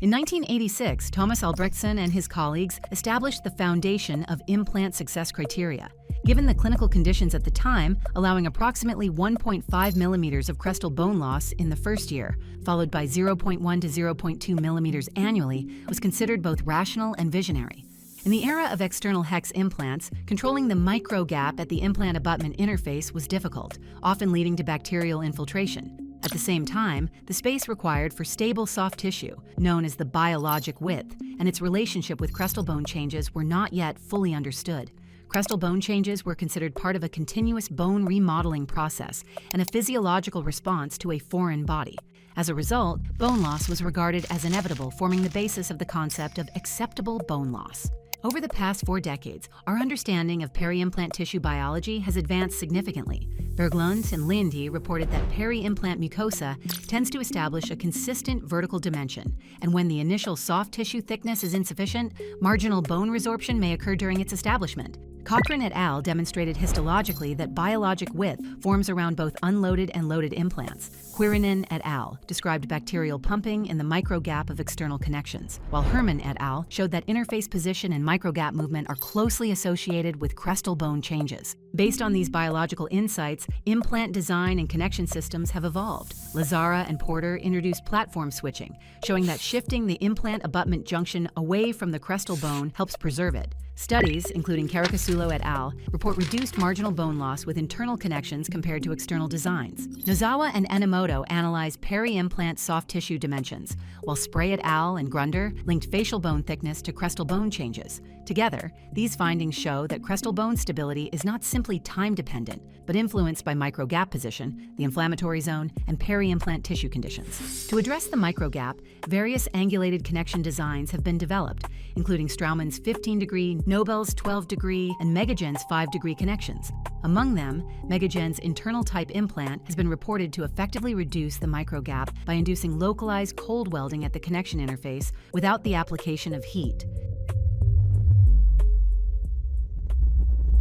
In 1986, Thomas Albrechtsen and his colleagues established the foundation of implant success criteria. Given the clinical conditions at the time, allowing approximately 1.5 millimeters of crestal bone loss in the first year, followed by 0.1 to 0.2 millimeters annually, was considered both rational and visionary. In the era of external hex implants, controlling the micro gap at the implant abutment interface was difficult, often leading to bacterial infiltration. At the same time, the space required for stable soft tissue, known as the biologic width, and its relationship with crestal bone changes were not yet fully understood. Crestal bone changes were considered part of a continuous bone remodeling process and a physiological response to a foreign body. As a result, bone loss was regarded as inevitable, forming the basis of the concept of acceptable bone loss. Over the past 4 decades, our understanding of peri-implant tissue biology has advanced significantly. Berglund and Lindy reported that peri-implant mucosa tends to establish a consistent vertical dimension, and when the initial soft tissue thickness is insufficient, marginal bone resorption may occur during its establishment. Cochrane et al. Demonstrated histologically that biologic width forms around both unloaded and loaded implants. Quironen et al. Described bacterial pumping in the microgap of external connections, while Herman et al. Showed that interface position and microgap movement are closely associated with crestal bone changes. Based on these biological insights, implant design and connection systems have evolved. Lazara and Porter introduced platform switching, showing that shifting the implant abutment junction away from the crestal bone helps preserve it. Studies, including Caricasulo et al., report reduced marginal bone loss with internal connections compared to external designs. Nozawa and Enomoto analyzed peri-implant soft tissue dimensions, while Spray et al. And Grunder linked facial bone thickness to crestal bone changes. Together, these findings show that crestal bone stability is not simply time-dependent, but influenced by microgap position, the inflammatory zone, and peri-implant tissue conditions. To address the microgap, various angulated connection designs have been developed, including Straumann's 15-degree, Nobel's 12-degree, and MegaGen's 5-degree connections. Among them, MegaGen's internal type implant has been reported to effectively reduce the microgap by inducing localized cold welding at the connection interface without the application of heat.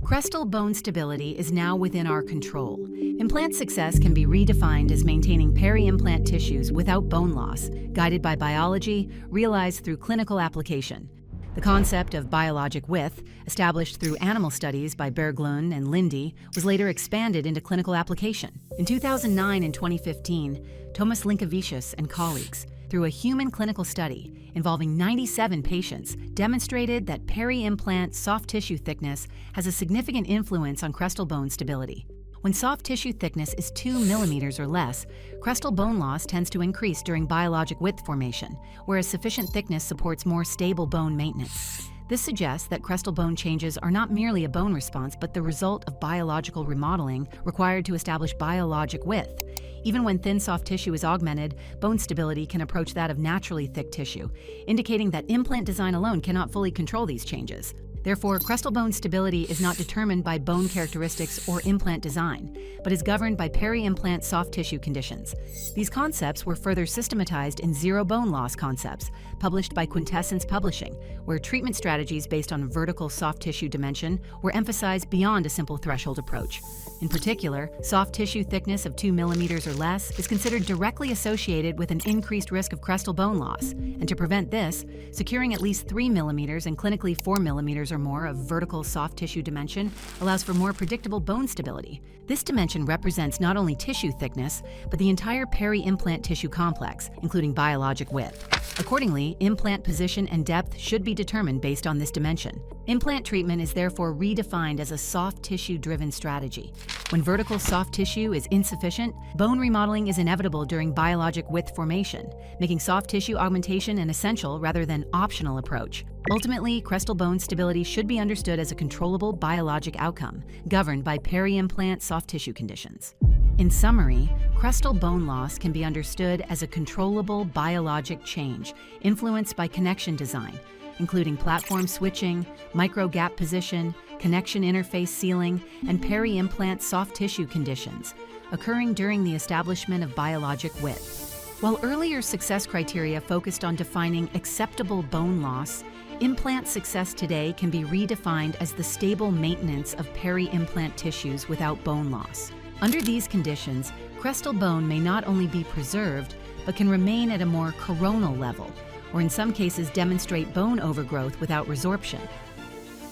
Crestal bone stability is now within our control. Implant success can be redefined as maintaining peri-implant tissues without bone loss, guided by biology, realized through clinical application. The concept of biologic width, established through animal studies by Berglund and Lindy, was later expanded into clinical application. In 2009 and 2015, Thomas Linkevicius and colleagues, through a human clinical study involving 97 patients, demonstrated that peri-implant soft tissue thickness has a significant influence on crestal bone stability. When soft tissue thickness is 2 millimeters or less, crestal bone loss tends to increase during biologic width formation, whereas sufficient thickness supports more stable bone maintenance. This suggests that crestal bone changes are not merely a bone response, but the result of biological remodeling required to establish biologic width. Even when thin soft tissue is augmented, bone stability can approach that of naturally thick tissue, indicating that implant design alone cannot fully control these changes. Therefore, crestal bone stability is not determined by bone characteristics or implant design, but is governed by peri-implant soft tissue conditions. These concepts were further systematized in Zero Bone Loss Concepts, published by Quintessence Publishing, where treatment strategies based on vertical soft tissue dimension were emphasized beyond a simple threshold approach. In particular, soft tissue thickness of 2 millimeters or less is considered directly associated with an increased risk of crestal bone loss, and to prevent this, securing at least 3 millimeters and clinically 4 millimeters or more of vertical soft tissue dimension allows for more predictable bone stability. This dimension represents not only tissue thickness, but the entire peri-implant tissue complex, including biologic width. Accordingly, implant position and depth should be determined based on this dimension. Implant treatment is therefore redefined as a soft tissue-driven strategy. When vertical soft tissue is insufficient, bone remodeling is inevitable during biologic width formation, making soft tissue augmentation an essential rather than optional approach. Ultimately, crestal bone stability should be understood as a controllable biologic outcome, governed by peri-implant soft tissue conditions. In summary, crestal bone loss can be understood as a controllable biologic change influenced by connection design, including platform switching, microgap position, connection interface sealing, and peri-implant soft tissue conditions, occurring during the establishment of biologic width. While earlier success criteria focused on defining acceptable bone loss, implant success today can be redefined as the stable maintenance of peri-implant tissues without bone loss. Under these conditions, crestal bone may not only be preserved, but can remain at a more coronal level, or in some cases demonstrate bone overgrowth without resorption.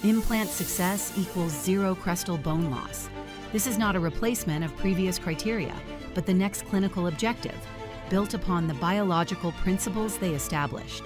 Implant success equals zero crestal bone loss. This is not a replacement of previous criteria, but the next clinical objective, built upon the biological principles they established.